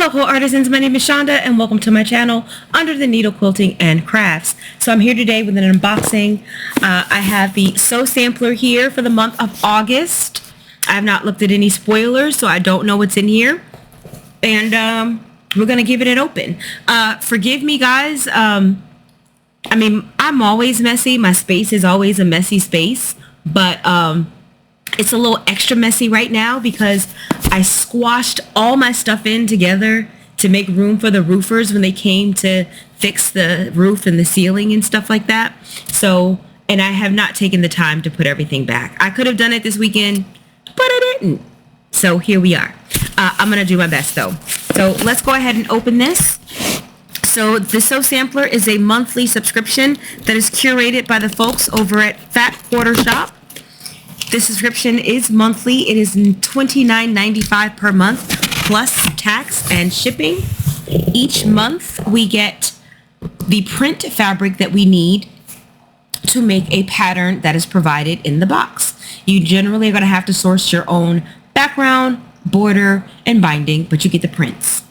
Hello quilt artisans, my name is Shonda and welcome to my channel Under the Needle Quilting and Crafts. So I'm here today with an unboxing. I have the Sew Sampler here for the month of August. I have not looked at any spoilers, so I don't know what's in here. And we're going to give it an open. Forgive me guys, I mean, I'm always messy. My space is always a messy space, but it's a little extra messy right now because I squashed all my stuff in together to make room for the roofers when they came to fix the roof and the ceiling and stuff like that. So, and I have not taken the time to put everything back. I could have done it this weekend, but I didn't. So here we are. I'm going to do my best though. So let's go ahead and open this. So the Sew Sampler is a monthly subscription that is curated by the folks over at Fat Quarter Shop. This subscription is monthly. It is $29.95 per month plus tax and shipping. Each month we get the print fabric that we need to make a pattern that is provided in the box. You generally are going to have to source your own background, border, and binding, but you get the prints.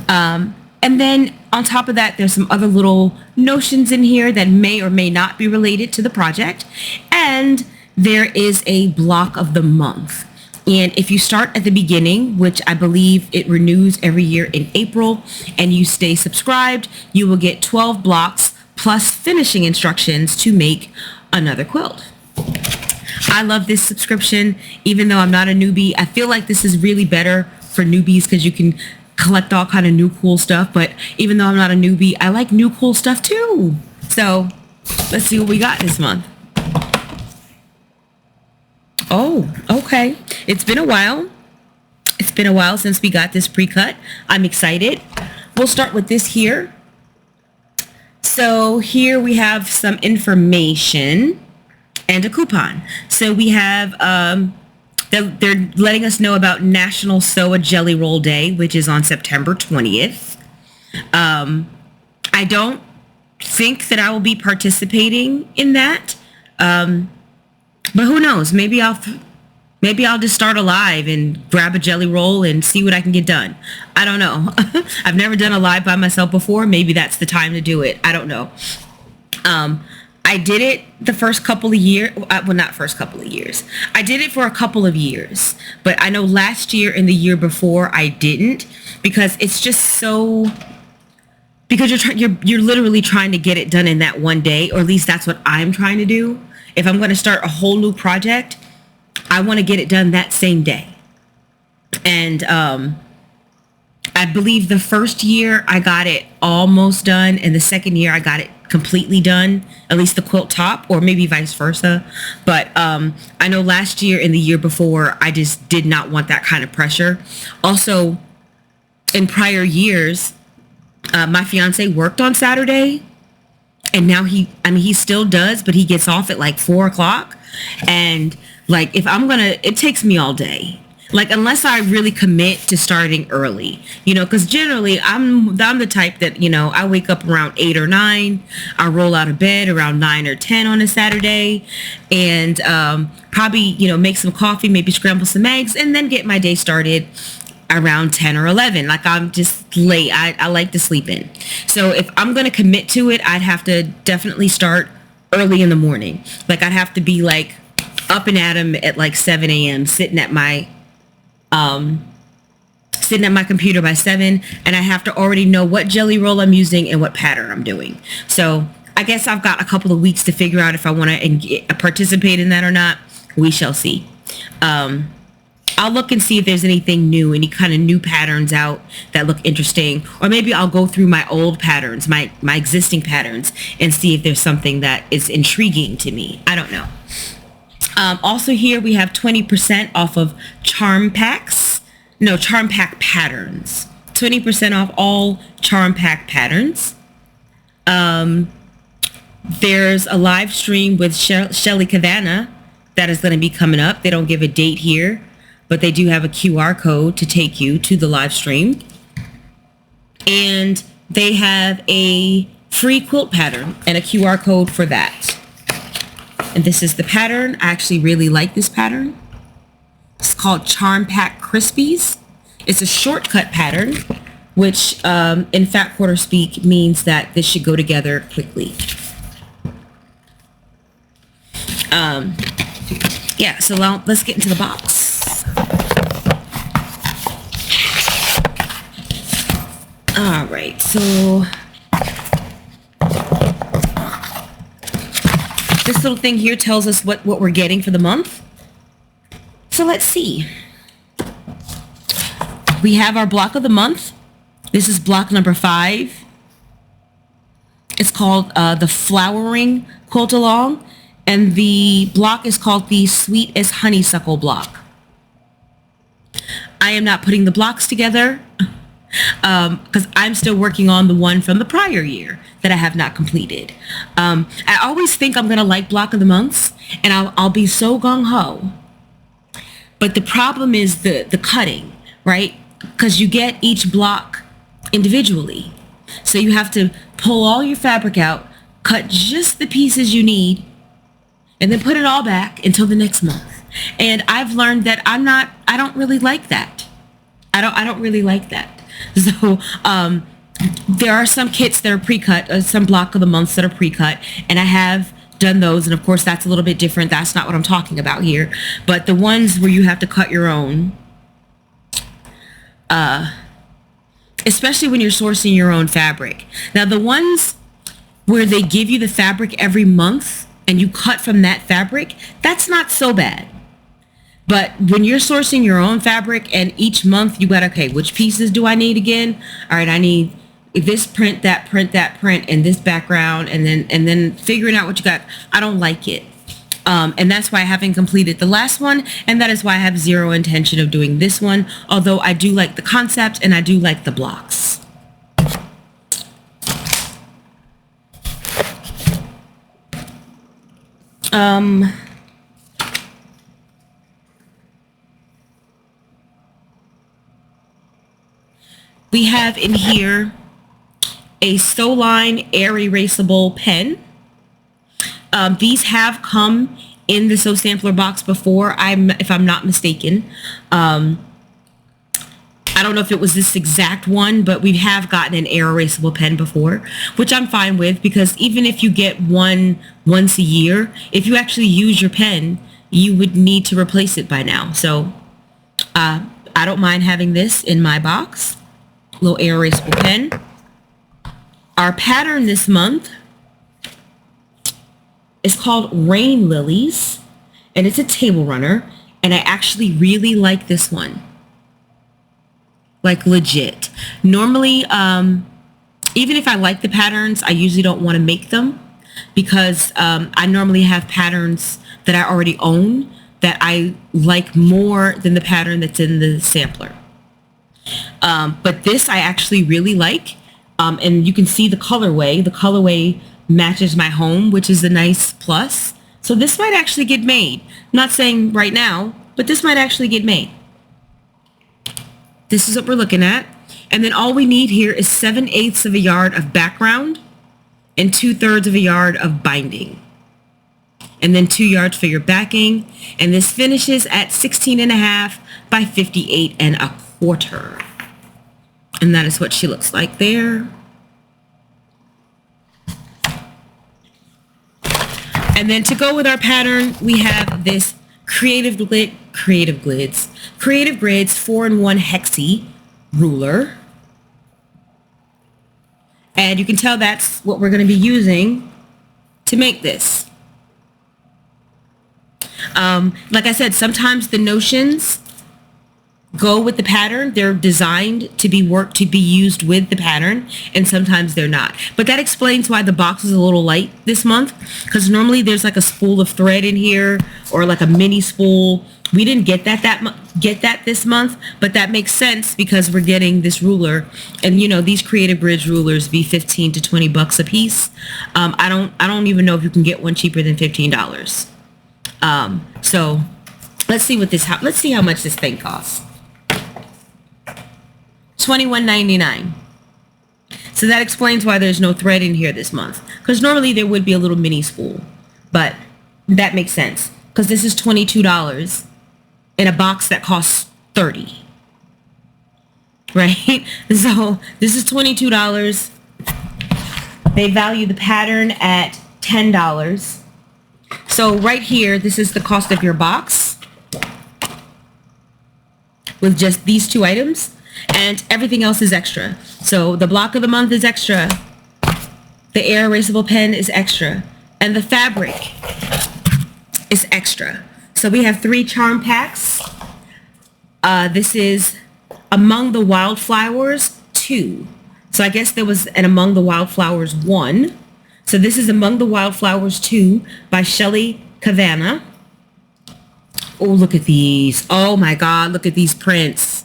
And then on top of that, there's some other little notions in here that may or may not be related to the project. And there is a block of the month. And if you start at the beginning, which I believe it renews every year in April, and you stay subscribed, you will get 12 blocks plus finishing instructions to make another quilt. I love this subscription, even though I'm not a newbie. I feel like this is really better for newbies because you can collect all kind of new cool stuff. But even though I'm not a newbie, I like new cool stuff too. So let's see what we got this month. Oh, okay. It's been a while. It's been a while since we got this pre-cut. I'm excited. We'll start with this here. So here we have some information and a coupon. So we have, they're letting us know about National Sew a Jelly Roll Day, which is on September 20th. I don't think that I will be participating in that. But who knows? Maybe I'll just start a live and grab a jelly roll and see what I can get done. I don't know. I've never done a live by myself before. Maybe that's the time to do it. I don't know. I did it the first couple of years. Well, not first couple of years. I did it for a couple of years. But I know last year and the year before I didn't because it's just so... Because you're literally trying to get it done in that one day, or at least that's what I'm trying to do. If I'm going to start a whole new project, I want to get it done that same day. And I believe the first year I got it almost done, and the second year I got it completely done, at least the quilt top, or maybe vice versa. But I know last year and the year before, I just did not want that kind of pressure. Also, in prior years, my fiance worked on Saturday. And now he still does, but he gets off at like 4 o'clock. And like, if I'm going to, it takes me all day. Like, unless I really commit to starting early, you know, because generally I'm the type that, you know, I wake up around 8 or 9. I roll out of bed around 9 or 10 on a Saturday and probably, you know, make some coffee, maybe scramble some eggs and then get my day started around 10 or 11. Like, I'm just late. I like to sleep in. So if I'm going to commit to it, I'd have to definitely start early in the morning. Like, I'd have to be like up and at 'em at like 7 a.m. sitting at my computer by 7, and I have to already know what jelly roll I'm using and what pattern I'm doing. So I guess I've got a couple of weeks to figure out if I want to participate in that or not. We shall see. I'll look and see if there's anything new, any kind of new patterns out that look interesting. Or maybe I'll go through my old patterns, my existing patterns, and see if there's something that is intriguing to me. I don't know. Also here we have 20% off of charm pack patterns. 20% off all charm pack patterns. There's a live stream with Shelly Cavanagh that is going to be coming up. They don't give a date here, but they do have a QR code to take you to the live stream. And they have a free quilt pattern and a QR code for that. And this is the pattern. I actually really like this pattern. It's called Charm Pack Crispies. It's a shortcut pattern. which in fat quarter speak means that this should go together quickly. Yeah, so now let's get into the box. All right, so this little thing here tells us what we're getting for the month. So let's see. We have our block of the month. This is block number 5. It's called the Flowering Quilt Along, and the block is called the Sweet as Honeysuckle block. I am not putting the blocks together because I'm still working on the one from the prior year that I have not completed. I always think I'm gonna like block of the months, and I'll be so gung-ho. But the problem is the cutting, right? Because you get each block individually. So you have to pull all your fabric out, cut just the pieces you need, and then put it all back until the next month. And I've learned that I don't really like that. I don't really like that. So there are some kits that are pre-cut, some block of the months that are pre-cut, and I have done those, and of course that's a little bit different. That's not what I'm talking about here. But the ones where you have to cut your own, especially when you're sourcing your own fabric. Now the ones where they give you the fabric every month and you cut from that fabric, that's not so bad. But when you're sourcing your own fabric and each month you got, okay, which pieces do I need again? All right, I need this print, that print, and this background, and then figuring out what you got. I don't like it. And that's why I haven't completed the last one, and that is why I have zero intention of doing this one, although I do like the concept and I do like the blocks. We have in here a Soline air erasable pen. These have come in the Sew Sampler box before, if I'm not mistaken. I don't know if it was this exact one, but we have gotten an air erasable pen before, which I'm fine with, because even if you get one once a year, if you actually use your pen, you would need to replace it by now. So I don't mind having this in my box. Little air erasable pen. Our pattern this month is called Rain Lilies, and it's a table runner, and I actually really like this one. Like legit. Normally, even if I like the patterns, I usually don't want to make them, because I normally have patterns that I already own that I like more than the pattern that's in the sampler. But this I actually really like, and you can see the colorway. The colorway matches my home, which is a nice plus. So this might actually get made. I'm not saying right now, but this might actually get made. This is what we're looking at. And then all we need here is 7/8 of a yard of background and 2/3 of a yard of binding. And then 2 yards for your backing. And this finishes at 16.5 by 58.25. And that is what she looks like there. And then to go with our pattern, we have this Creative Grids 4-in-1 hexi ruler. And you can tell that's what we're going to be using to make this. Like I said, sometimes the notions go with the pattern. They're designed to be used with the pattern, and sometimes they're not. But that explains why the box is a little light this month, because normally there's like a spool of thread in here, or like a mini spool. We didn't get that this month, but that makes sense because we're getting this ruler, and you know these Creative Grids rulers be $15 to $20 a piece. I don't even know if you can get one cheaper than $15. So let's see how much this thing costs. $21.99. So that explains why there's no thread in here this month, because normally there would be a little mini spool, but that makes sense because this is $22 in a box that costs $30. right? So this is $22. They value the pattern at $10. So right here, this is the cost of your box with just these two items, and everything else is extra. So the block of the month is extra. The air erasable pen is extra. And the fabric is extra. So we have 3 charm packs. This is Among the Wildflowers 2. So I guess there was an Among the Wildflowers 1. So this is Among the Wildflowers 2 by Shelley Cavanagh. Oh, look at these. Oh my God, look at these prints.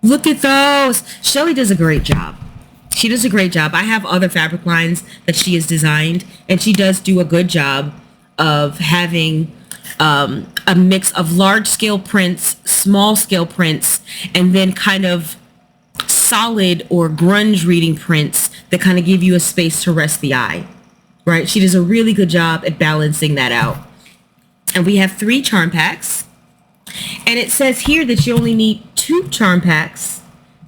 Look at those. Shelley does a great job. She does a great job. I have other fabric lines that she has designed, and she does do a good job of having a mix of large scale prints, small scale prints, and then kind of solid or grunge reading prints that kind of give you a space to rest the eye, right? She does a really good job at balancing that out. And we have 3 charm packs, and it says here that you only need 2 charm packs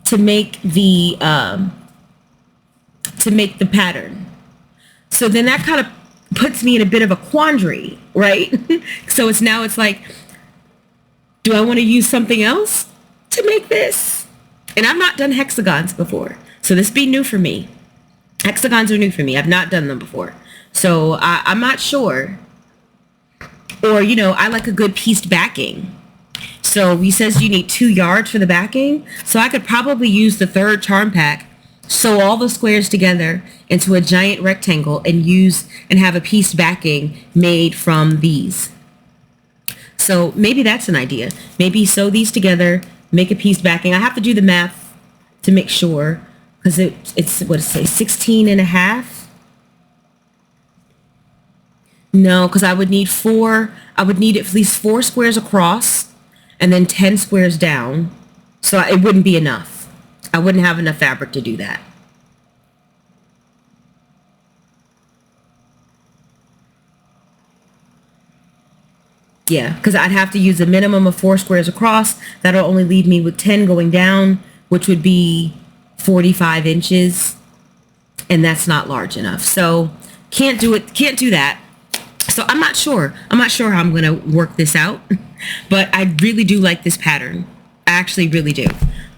to make the pattern. So then that kind of puts me in a bit of a quandary, right? So it's like, do I want to use something else to make this? And I've not done hexagons before, so this be new for me. Hexagons are new for me. I've not done them before, so I'm not sure. Or, I like a good pieced backing. So he says you need 2 yards for the backing, so I could probably use the 3rd charm pack, sew all the squares together into a giant rectangle, and have a pieced backing made from these. So maybe that's an idea. Maybe sew these together, make a pieced backing. I have to do the math to make sure, because it's what does it say, 16 and a half? No, because I would need at least 4 squares across and then 10 squares down. So it wouldn't be enough. I wouldn't have enough fabric to do that. Yeah, because I'd have to use a minimum of 4 squares across. That'll only leave me with 10 going down, which would be 45 inches. And that's not large enough. So can't do that. So I'm not sure how I'm going to work this out, but I really do like this pattern. I actually really do.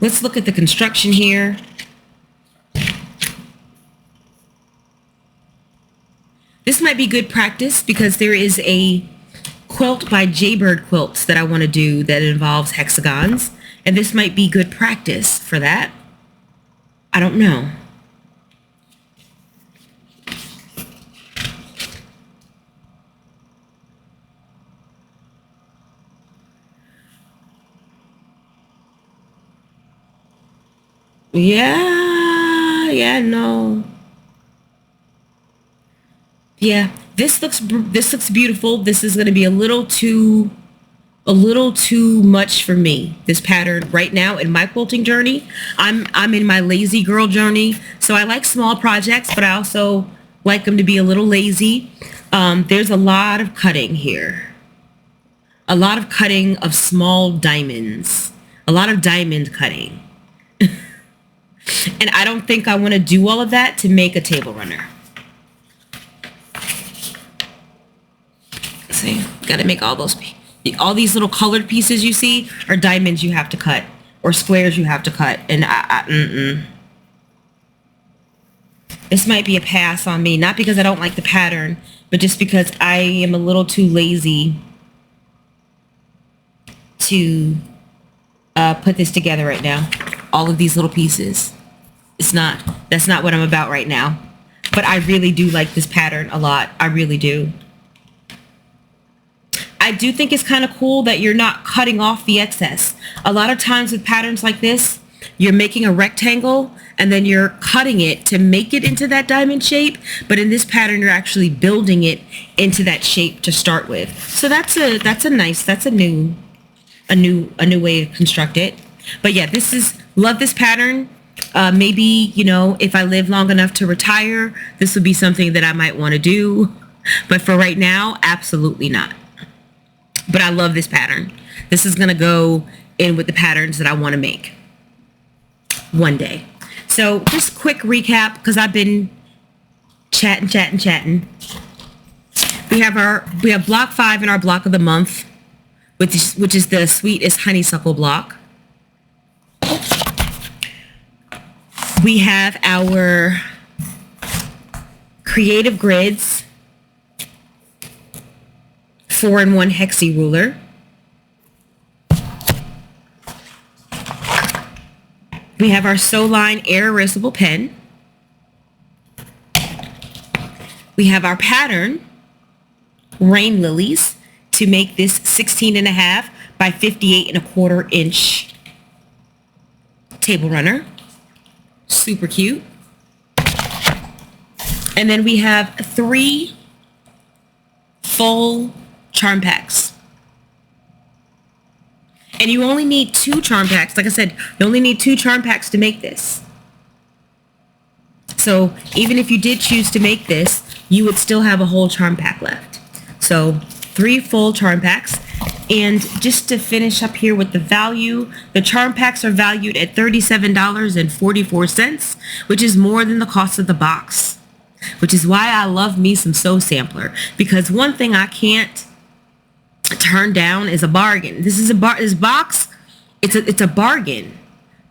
Let's look at the construction here. This might be good practice because there is a quilt by Jaybird Quilts that I want to do that involves hexagons, and this might be good practice for that. I don't know. No. Yeah, this looks beautiful. This is going to be a little too much for me, this pattern right now in my quilting journey. I'm in my lazy girl journey, so I like small projects, but I also like them to be a little lazy. There's a lot of cutting here. A lot of cutting of small diamonds. A lot of diamond cutting. And I don't think I want to do all of that to make a table runner. See, got to make all these little colored pieces you see are diamonds you have to cut, or squares you have to cut, and this might be a pass on me, not because I don't like the pattern, but just because I am a little too lazy to put this together right now. All of these little pieces. That's not what I'm about right now. But I really do like this pattern a lot. I really do. I do think it's kind of cool that you're not cutting off the excess. A lot of times with patterns like this, you're making a rectangle and then you're cutting it to make it into that diamond shape. But in this pattern, you're actually building it into that shape to start with. So that's a new way to construct it. But yeah, love this pattern. Maybe, if I live long enough to retire, this would be something that I might want to do. But for right now, absolutely not. But I love this pattern. This is going to go in with the patterns that I want to make. one day. So just quick recap, because I've been chatting. We have block 5 in our block of the month, which is the sweetest honeysuckle block. We have our creative grids 4-in-1 hexi ruler. We have our Soline air erasable pen. We have our pattern rain lilies to make this 16.5 by 58.25 inch table runner. Super cute. And then we have 3 full charm packs. And you only need 2 charm packs. Like I said, you only need 2 charm packs to make this. So even if you did choose to make this, you would still have a whole charm pack left. So 3 full charm packs. And just to finish up here with the value, the charm packs are valued at $37.44, which is more than the cost of the box. Which is why I love me some Sew Sampler. Because one thing I can't turn down is a bargain. This box, it's a bargain.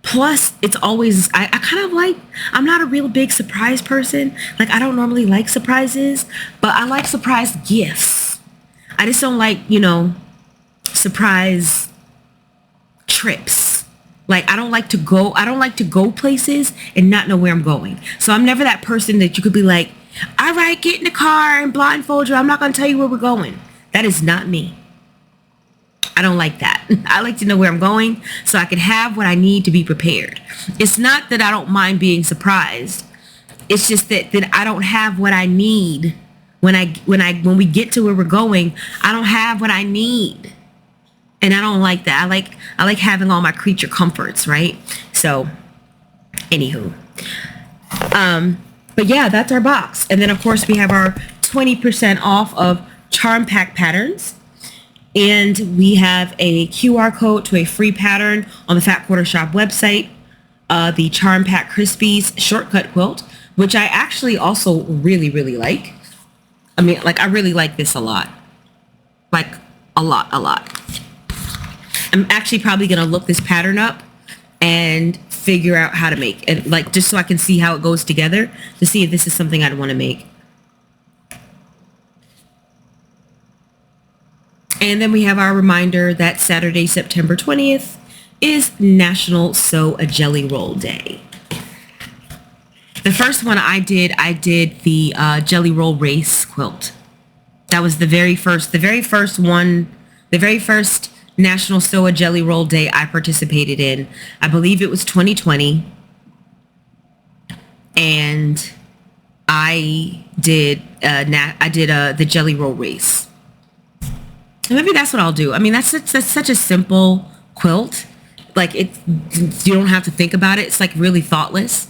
Plus, it's always, I kind of like, I'm not a real big surprise person. Like, I don't normally like surprises, but I like surprise gifts. I just don't like, surprise trips. Like, I don't like to go places and not know where I'm going. So I'm never that person that you could be like, all right, get in the car and blindfold you. I'm not going to tell you where we're going. That is not me. I don't like that. I like to know where I'm going so I can have what I need to be prepared. It's not that I don't mind being surprised. It's just that I don't have what I need when we get to where we're going. I don't have what I need. And I don't like that. I like having all my creature comforts, right? So, anywho. But yeah, that's our box. And then of course we have our 20% off of charm pack patterns. And we have a QR code to a free pattern on the Fat Quarter Shop website. The Charm Pack Crispies shortcut quilt, which I actually also really, really like. I mean, like, I really like this a lot. Like, a lot. I'm actually probably going to look this pattern up and figure out how to make it, like, just so I can see how it goes together to see if this is something I'd want to make. And then we have our reminder that Saturday, September 20th is National Sew a Jelly Roll Day. The first one I did the Jelly Roll Race quilt. That was the very first National Sew a Jelly Roll Day I participated in. I believe it was 2020. And I did the Jelly Roll Race. Maybe that's what I'll do. I mean, that's such a simple quilt. Like, you don't have to think about it. It's like really thoughtless.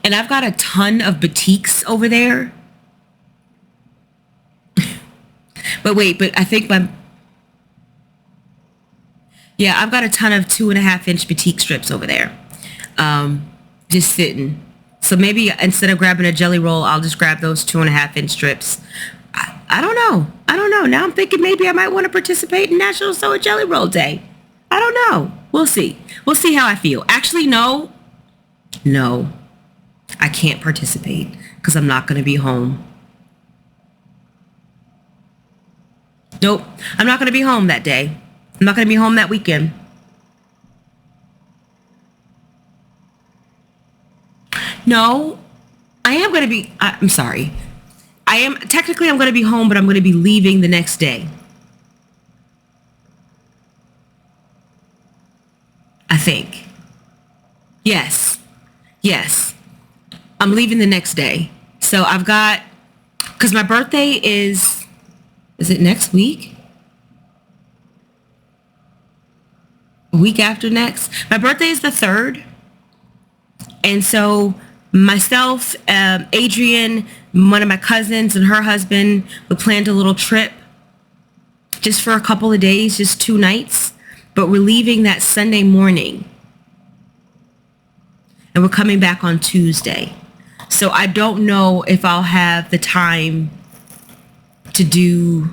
And I've got a ton of batiks over there. But I think I've got a ton of 2.5-inch batik strips over there. Just sitting. So maybe instead of grabbing a jelly roll, I'll just grab those 2.5-inch strips. I don't know. Now I'm thinking maybe I might want to participate in National Sew a Jelly Roll Day. I don't know. We'll see. We'll see how I feel. Actually, no, I can't participate because I'm not going to be home. Nope. I'm not going to be home that day. I'm not going to be home that weekend. No, I am going to be, I'm sorry. I'm going to be home, but I'm going to be leaving the next day. I think. Yes. I'm leaving the next day. So I've got, because my birthday is it next week? A week after next? My birthday is the 3rd. And so myself, Adrian, one of my cousins and her husband, we planned a little trip just for a couple of days, just 2 nights. But we're leaving that Sunday morning. and we're coming back on Tuesday. So I don't know if I'll have the time to do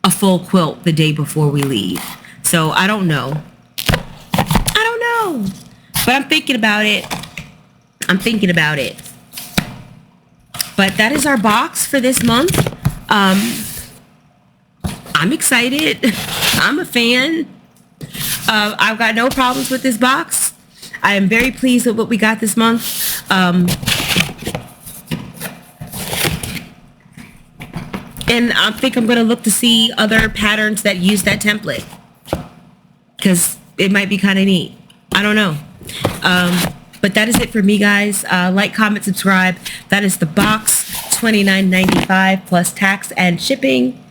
a full quilt the day before we leave. So I don't know. But I'm thinking about it. But that is our box for this month. I'm excited. I'm a fan. I've got no problems with this box. I am very pleased with what we got this month. And I think I'm going to look to see other patterns that use that template, because it might be kind of neat. I don't know. But that is it for me, guys. Like, comment, subscribe. That is the box, $29.95 plus tax and shipping.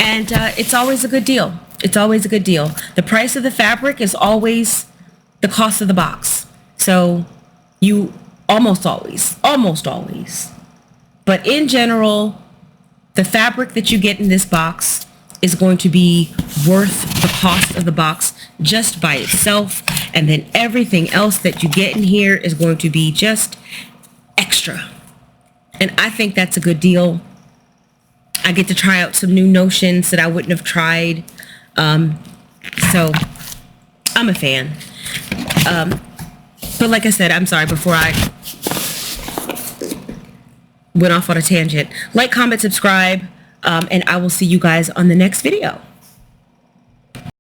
And it's always a good deal. It's always a good deal. The price of the fabric is always the cost of the box. So you almost always. But in general, the fabric that you get in this box is going to be worth the cost of the box just by itself. And then everything else that you get in here is going to be just extra. And I think that's a good deal. I get to try out some new notions that I wouldn't have tried. So I'm a fan. But like I said, I'm sorry, before I went off on a tangent. Like, comment, subscribe, and I will see you guys on the next video.